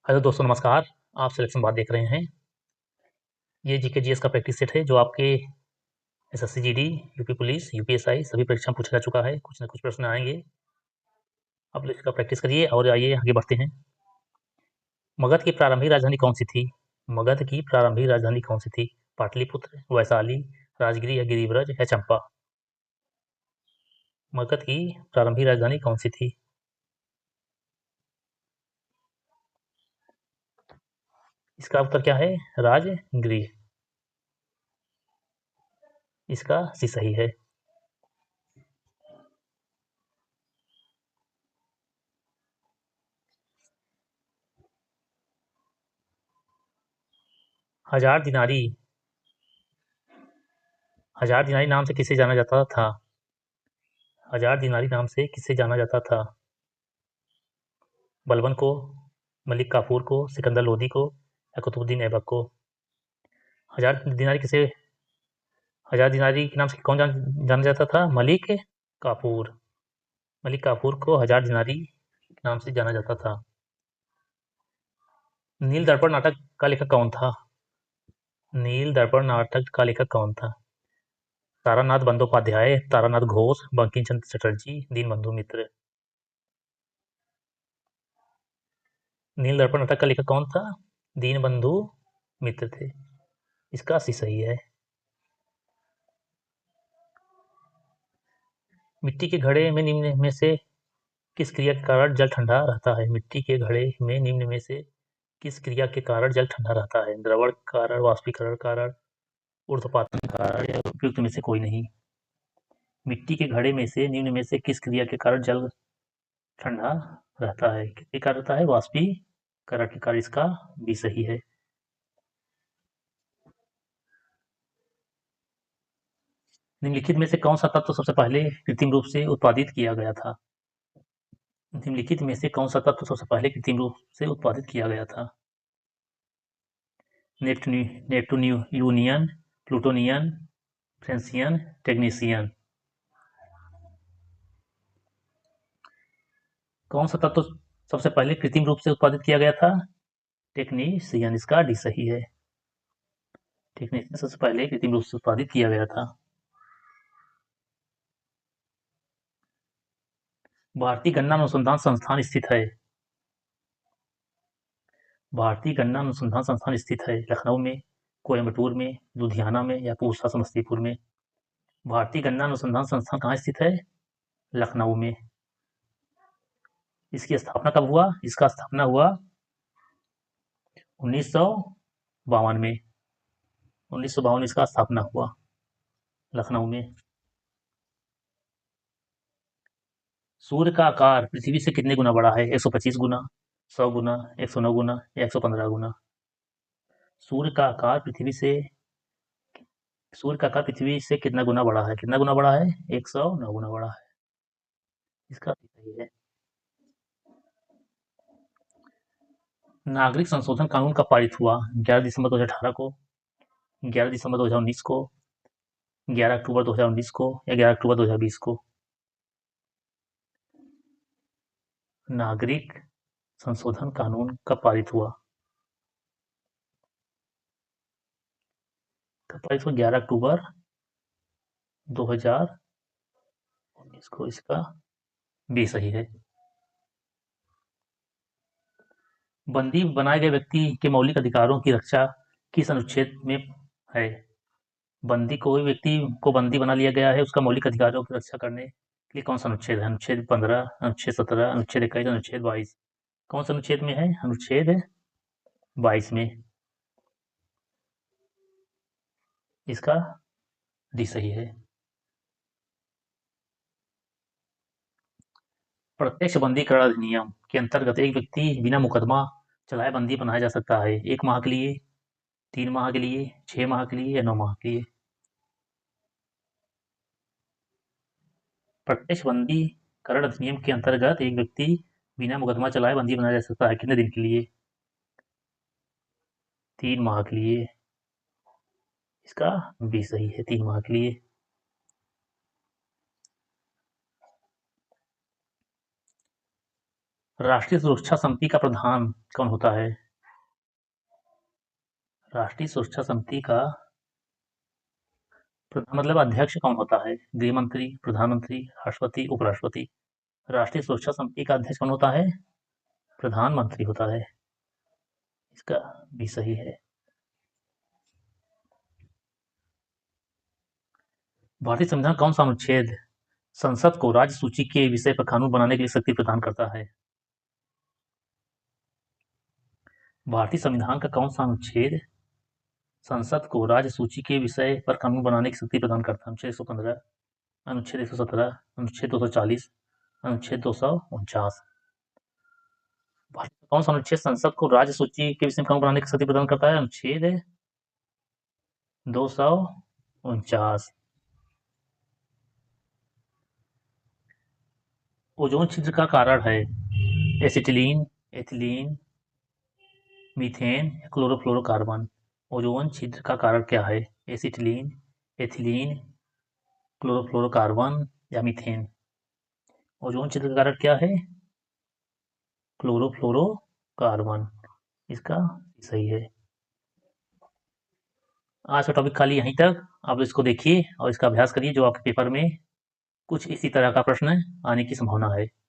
Hello दोस्तों, नमस्कार। आप सिलेक्शन बात देख रहे हैं। ये जीके जीएस का प्रैक्टिस सेट है जो आपके SSC GD, UP police, UPSI सभी परीक्षा में पूछा जा चुका है। कुछ न कुछ प्रश्न आएंगे। आप लोग इसका प्रैक्टिस करिए और आइए आगे बढ़ते हैं। मगध की प्रारंभिक राजधानी कौन सी थी? मगध की प्रारंभिक राजधानी कौन सी थी? पाटलिपुत्र, वैशाली, राजगिरी या गिरिब्रज या चंपा? मगध की प्रारंभिक राजधानी कौन सी थी? इसका उत्तर क्या है? राजगृह। इसका सी सही है। हजार दिनारी हजार दिनारी नाम से किसे जाना जाता था? हजार दिनारी नाम से किसे जाना जाता था? बलबन को, मलिक काफूर को, सिकंदर लोदी को या कुतुबुद्दीन ऐबक को? हजार दिनारी किसे हजार दिनारी के नाम से कौन जाना जाता था? मलिक काफूर। मलिक काफूर को हजार दिनारी नाम से जाना जाता था। नील दर्पण नाटक का लेखक कौन था? नील दर्पण नाटक का लेखक कौन था? तारानाथ बंदोपाध्याय, तारानाथ घोष, बंकिम चंद्र चटर्जी, दीनबंधु मित्र? नील दर्पण नाटक का लेखक कौन था? दीनबंधु मित्र थे। इसका सी सही है। मिट्टी के घड़े में निम्न में से किस क्रिया के कारण जल ठंडा रहता है? मिट्टी के घड़े में निम्न में से किस क्रिया के कारण जल ठंडा रहता है? द्रवण कारण, वाष्पीकरण कारण, ऊर्ध्वपातन कारण या उपयुक्त में से कोई नहीं? मिट्टी के घड़े में से निम्न में से किस क्रिया के कारण जल ठंडा रहता है? किसके कारण रहता है? वाष्पीकरण के कारण। इसका भी सही है। निम्नलिखित में से कौन सा तत्व सबसे पहले कृत्रिम रूप से उत्पादित किया गया था? निम्नलिखित में से कौन सा तत्व सबसे पहले कृत्रिम रूप से उत्पादित किया गया था? नेप्टूनियन, प्लूटोनियन, फ्रेंसियन, टेग्नीशियन? कौन सा तत्व सबसे पहले कृत्रिम रूप से उत्पादित किया गया था? टेक्नीशियन। इसका डी सही है। टेक्नीशियन सबसे पहले कृत्रिम रूप से उत्पादित किया गया था। भारतीय गन्ना अनुसंधान संस्थान स्थित है? भारतीय गन्ना अनुसंधान संस्थान स्थित है लखनऊ में, कोयम्बटूर में, लुधियाना में या पूसा समस्तीपुर में? भारतीय गन्ना अनुसंधान संस्थान कहाँ स्थित है? लखनऊ में। इसकी स्थापना कब हुआ? इसका स्थापना हुआ 1952 में। 1952 में इसका स्थापना हुआ लखनऊ में। सूर्य का आकार पृथ्वी से कितने गुना बड़ा है? 125 गुना, 100 गुना, 109 गुना या 115 गुना? सूर्य का आकार पृथ्वी से कितना गुना बड़ा है? कितना गुना बड़ा है? 109 गुना बड़ा है। इसका सही है। नागरिक संशोधन कानून कब पारित हुआ? 11 दिसंबर 2018 को, 11 दिसंबर 2019 को, 11 अक्टूबर 2019 को या 11 अक्टूबर 2020 को? नागरिक संशोधन कानून कब पारित हुआ? कब पारित हुआ? 11 अक्टूबर 2019 को। इसका भी सही है। बंदी बनाए गए व्यक्ति के मौलिक अधिकारों की रक्षा किस अनुच्छेद में है? कोई व्यक्ति को बंदी बना लिया गया है, उसका मौलिक अधिकारों की रक्षा करने के लिए कौन सा अनुच्छेद है? अनुच्छेद 15, अनुच्छेद 17, अनुच्छेद 21, अनुच्छेद 22? कौन सा अनुच्छेद में है? अनुच्छेद 22 में। इसका डी सही है। प्रत्यक्ष बंदीकरण अधिनियम के अंतर्गत एक व्यक्ति बिना मुकदमा चलाए बंदी बनाया जा सकता है 1 माह के लिए, 3 माह के लिए, 6 माह के लिए या 9 माह के लिए? प्रत्यक्ष बंदीकरण अधिनियम के अंतर्गत एक व्यक्ति बिना मुकदमा चलाए बंदी बनाया जा सकता है कितने दिन के लिए? 3 माह के लिए। इसका भी सही है, 3 माह के लिए। राष्ट्रीय सुरक्षा समिति का प्रधान कौन होता है? राष्ट्रीय सुरक्षा समिति का मतलब अध्यक्ष कौन होता है? गृह मंत्री, प्रधानमंत्री, राष्ट्रपति, उपराष्ट्रपति। राष्ट्रीय सुरक्षा समिति का अध्यक्ष कौन होता है? प्रधानमंत्री होता है। इसका भी सही है। भारतीय संविधान कौन सा अनुच्छेद संसद को राज्य सूची के विषय पर कानून बनाने के लिए शक्ति प्रदान करता है? भारतीय संविधान का कौन सा अनुच्छेद संसद को राज्य सूची के विषय पर कानून बनाने की शक्ति प्रदान करता है? अनुच्छेद 115, अनुच्छेद 117, अनुच्छेद 240, अनुच्छेद 249। कौन सा अनुच्छेद संसद को राज्य सूची के विषय में कानून बनाने की शक्ति प्रदान करता है? अनुच्छेद 249। ओजोन छिद्र का कारण है acetylene, ethylene, methane, chlorofluorocarbon. Ozone छिद्र का कारण क्या है? एसिटिलीन, एथिलीन, क्लोरोफ्लोरोकार्बन या मीथेन। ओजोन छिद्र का कारण क्या है? क्लोरोफ्लोरोकार्बन। इसका सही है। आज का टॉपिक खाली यहीं तक। आप इसको देखिए और इसका अभ्यास करिए, जो आपके पेपर में कुछ इसी तरह का प्रश्न आने की संभावना है।